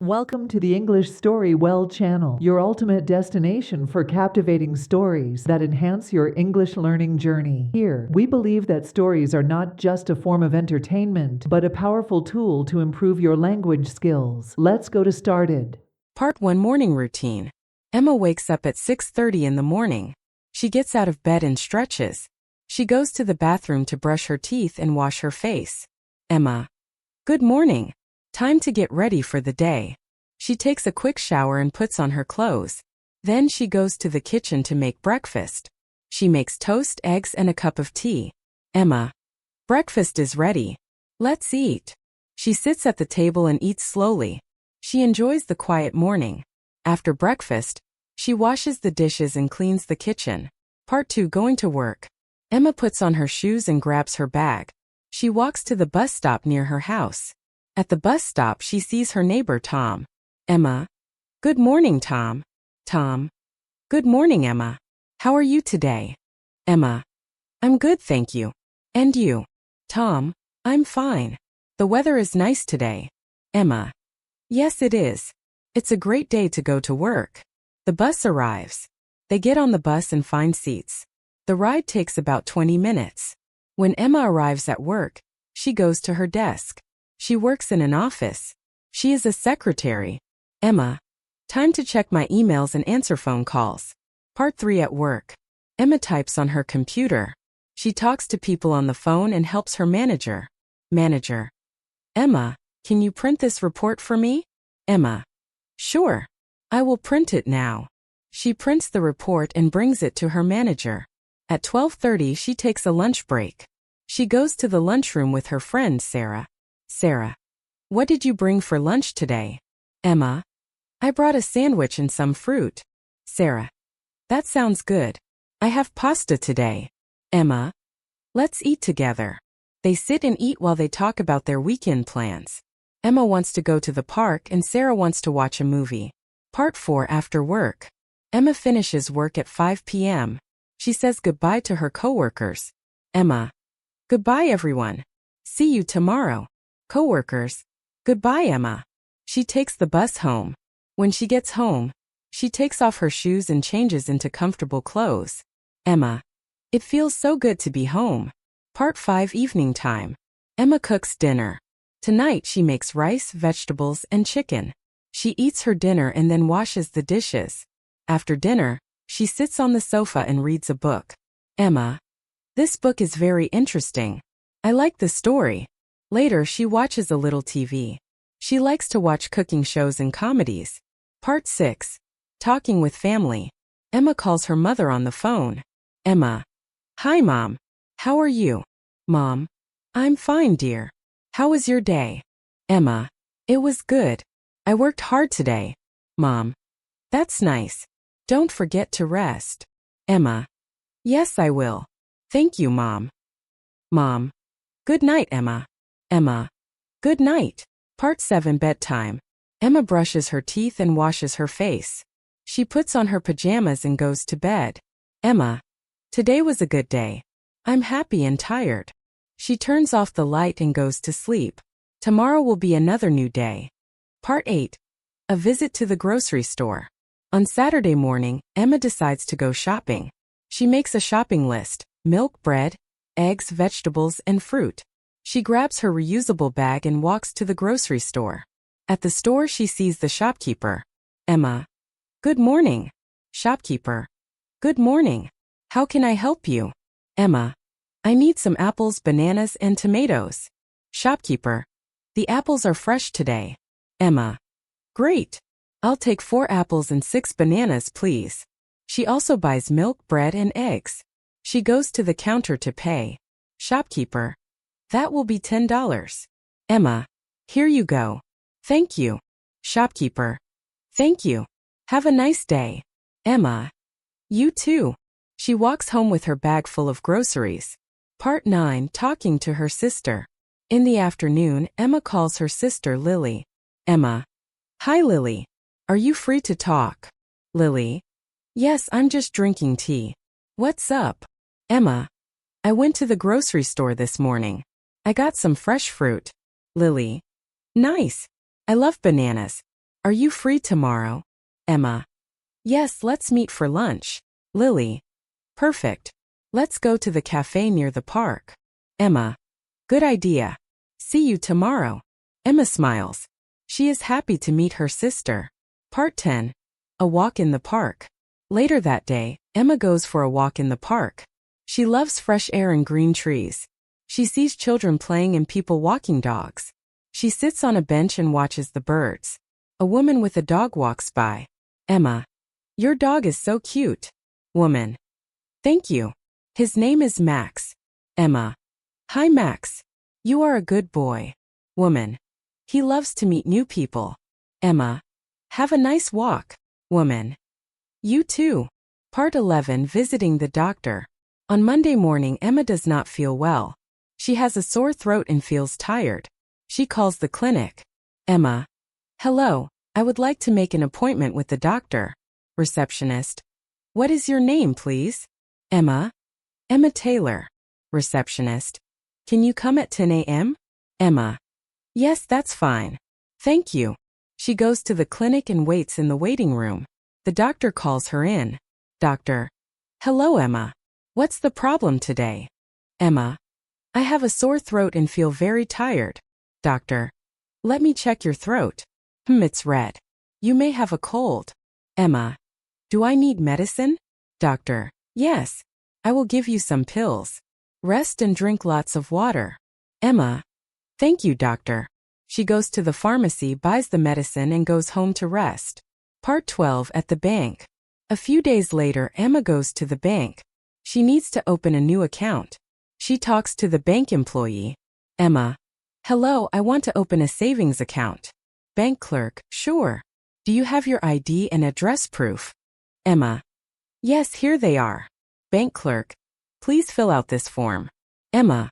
Welcome to the Englishstorywell channel, your ultimate destination for captivating stories that enhance your English learning journey. Here, we believe that stories are not just a form of entertainment, but a powerful tool to improve your language skills. Let's go to started. Part 1 Morning Routine. Emma wakes up at 6:30 in the morning. She gets out of bed and stretches. She goes to the bathroom to brush her teeth and wash her face. Emma. Good morning. Time to get ready for the day. She takes a quick shower and puts on her clothes. Then she goes to the kitchen to make breakfast. She makes toast, eggs, and a cup of tea. Emma. Breakfast is ready. Let's eat. She sits at the table and eats slowly. She enjoys the quiet morning. After breakfast, she washes the dishes and cleans the kitchen. Part 2 Going to work. Emma puts on her shoes and grabs her bag. She walks to the bus stop near her house. At the bus stop, she sees her neighbor Tom. Emma. Good morning, Tom. Tom. Good morning, Emma. How are you today? Emma. I'm good, thank you. And you? Tom. I'm fine. The weather is nice today. Emma. Yes, it is. It's a great day to go to work. The bus arrives. They get on the bus and find seats. The ride takes about 20 minutes. When Emma arrives at work, she goes to her desk. She works in an office. She is a secretary. Emma. Time to check my emails and answer phone calls. Part 3 At work. Emma types on her computer. She talks to people on the phone and helps her manager. Manager. Emma, can you print this report for me? Emma. Sure. I will print it now. She prints the report and brings it to her manager. At 12:30 she takes a lunch break. She goes to the lunchroom with her friend Sarah. Sarah. What did you bring for lunch today? Emma. I brought a sandwich and some fruit. Sarah. That sounds good. I have pasta today. Emma. Let's eat together. They sit and eat while they talk about their weekend plans. Emma wants to go to the park and Sarah wants to watch a movie. Part 4 After work. Emma finishes work at 5 p.m. She says goodbye to her coworkers. Emma. Goodbye, everyone. See you tomorrow. Coworkers. Goodbye, Emma. She takes the bus home. When she gets home, she takes off her shoes and changes into comfortable clothes. Emma. It feels so good to be home. Part 5 Evening time. Emma cooks dinner. Tonight she makes rice, vegetables, and chicken. She eats her dinner and then washes the dishes. After dinner, she sits on the sofa and reads a book. Emma. This book is very interesting. I like the story. Later she watches a little TV. She likes to watch cooking shows and comedies. Part 6. Talking with family. Emma calls her mother on the phone. Emma. Hi, Mom. How are you? Mom. I'm fine, dear. How was your day? Emma. It was good. I worked hard today. Mom. That's nice. Don't forget to rest. Emma. Yes, I will. Thank you, Mom. Mom. Good night, Emma. Emma. Good night. Part 7 Bedtime. Emma brushes her teeth and washes her face. She puts on her pajamas and goes to bed. Emma. Today was a good day. I'm happy and tired. She turns off the light and goes to sleep. Tomorrow will be another new day. Part 8. A visit to the grocery store. On Saturday morning, Emma decides to go shopping. She makes a shopping list: milk, bread, eggs, vegetables, and fruit. She grabs her reusable bag and walks to the grocery store. At the store she sees the shopkeeper. Emma. Good morning. Shopkeeper. Good morning. How can I help you? Emma. I need some apples, bananas, and tomatoes. Shopkeeper. The apples are fresh today. Emma. Great. I'll take 4 apples and 6 bananas, please. She also buys milk, bread, and eggs. She goes to the counter to pay. Shopkeeper. That will be $10. Emma. Here you go. Thank you. Shopkeeper. Thank you. Have a nice day. Emma. You too. She walks home with her bag full of groceries. Part 9 Talking to her sister. In the afternoon, Emma calls her sister Lily. Emma. Hi, Lily. Are you free to talk? Lily. Yes, I'm just drinking tea. What's up? Emma. I went to the grocery store this morning. I got some fresh fruit. Lily. Nice. I love bananas. Are you free tomorrow? Emma. Yes, let's meet for lunch. Lily. Perfect. Let's go to the cafe near the park. Emma. Good idea. See you tomorrow. Emma smiles. She is happy to meet her sister. Part 10. A walk in the park. Later that day, Emma goes for a walk in the park. She loves fresh air and green trees. She sees children playing and people walking dogs. She sits on a bench and watches the birds. A woman with a dog walks by. Emma. Your dog is so cute. Woman. Thank you. His name is Max. Emma. Hi Max. You are a good boy. Woman. He loves to meet new people. Emma. Have a nice walk. Woman. You too. Part 11. Visiting the doctor. On Monday morning, Emma does not feel well. She has a sore throat and feels tired. She calls the clinic. Emma. Hello, I would like to make an appointment with the doctor. Receptionist. What is your name, please? Emma. Emma Taylor. Receptionist. Can you come at 10 a.m.? Emma. Yes, that's fine. Thank you. She goes to the clinic and waits in the waiting room. The doctor calls her in. Doctor. Hello, Emma. What's the problem today? Emma. I have a sore throat and feel very tired. Doctor. Let me check your throat. It's red. You may have a cold. Emma. Do I need medicine? Doctor. Yes. I will give you some pills. Rest and drink lots of water. Emma. Thank you, doctor. She goes to the pharmacy, buys the medicine, and goes home to rest. Part 12. At the bank. A few days later, Emma goes to the bank. She needs to open a new account. She talks to the bank employee. Emma. Hello, I want to open a savings account. Bank clerk. Sure. Do you have your ID and address proof? Emma. Yes, here they are. Bank clerk. Please fill out this form. Emma.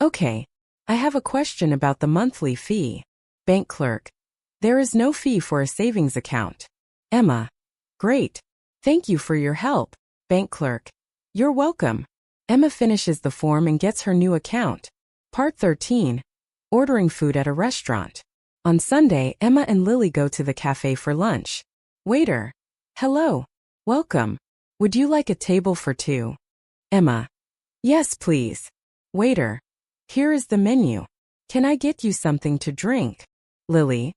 Okay. I have a question about the monthly fee. Bank clerk. There is no fee for a savings account. Emma. Great. Thank you for your help. Bank clerk. You're welcome. Emma finishes the form and gets her new account. Part 13. Ordering food at a restaurant. On Sunday, Emma and Lily go to the cafe for lunch. Waiter. Hello. Welcome. Would you like a table for two? Emma. Yes, please. Waiter. Here is the menu. Can I get you something to drink? Lily.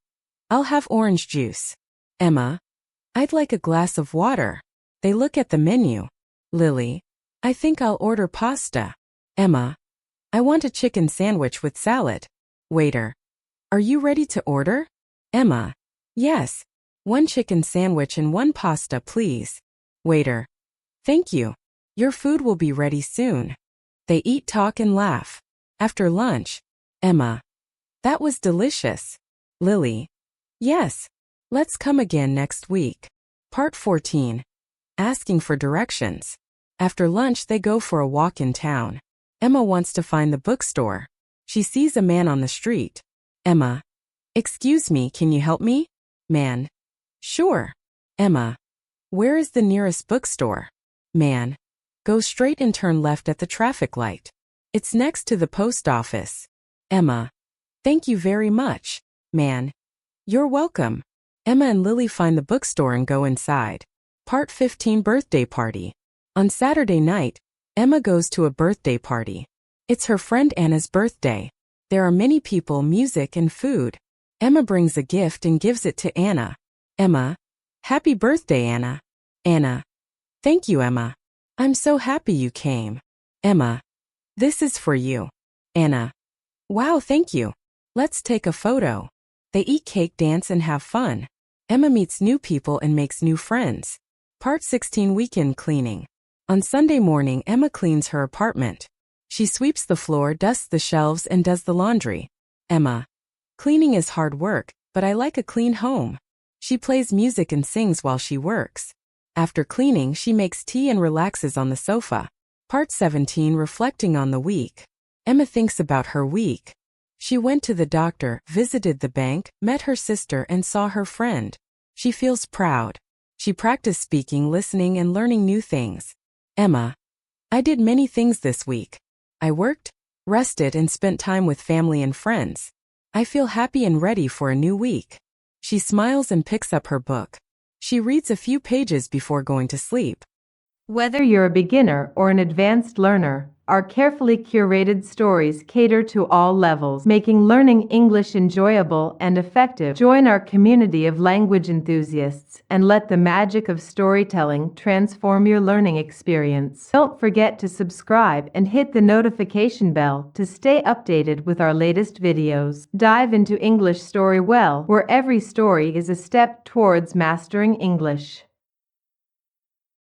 I'll have orange juice. Emma. I'd like a glass of water. They look at the menu. Lily. I think I'll order pasta. Emma. I want a chicken sandwich with salad. Waiter. Are you ready to order? Emma. Yes. One chicken sandwich and one pasta, please. Waiter. Thank you. Your food will be ready soon. They eat, talk, and laugh. After lunch. Emma. That was delicious. Lily. Yes. Let's come again next week. Part 14. Asking for directions. After lunch, they go for a walk in town. Emma wants to find the bookstore. She sees a man on the street. Emma. Excuse me, can you help me? Man. Sure. Emma. Where is the nearest bookstore? Man. Go straight and turn left at the traffic light. It's next to the post office. Emma. Thank you very much. Man. You're welcome. Emma and Lily find the bookstore and go inside. Part 15. Birthday party. On Saturday night, Emma goes to a birthday party. It's her friend Anna's birthday. There are many people, music, and food. Emma brings a gift and gives it to Anna. Emma. Happy birthday, Anna. Anna. Thank you, Emma. I'm so happy you came. Emma. This is for you. Anna. Wow, thank you. Let's take a photo. They eat cake, dance, and have fun. Emma meets new people and makes new friends. Part 16. Weekend cleaning. On Sunday morning, Emma cleans her apartment. She sweeps the floor, dusts the shelves, and does the laundry. Emma. Cleaning is hard work, but I like a clean home. She plays music and sings while she works. After cleaning, she makes tea and relaxes on the sofa. Part 17. Reflecting on the week. Emma thinks about her week. She went to the doctor, visited the bank, met her sister, and saw her friend. She feels proud. She practiced speaking, listening, and learning new things. Emma. I did many things this week. I worked, rested, and spent time with family and friends. I feel happy and ready for a new week. She smiles and picks up her book. She reads a few pages before going to sleep. Whether you're a beginner or an advanced learner, our carefully curated stories cater to all levels, making learning English enjoyable and effective. Join our community of language enthusiasts and let the magic of storytelling transform your learning experience. Don't forget to subscribe and hit the notification bell to stay updated with our latest videos. Dive into English Story Well, where every story is a step towards mastering English.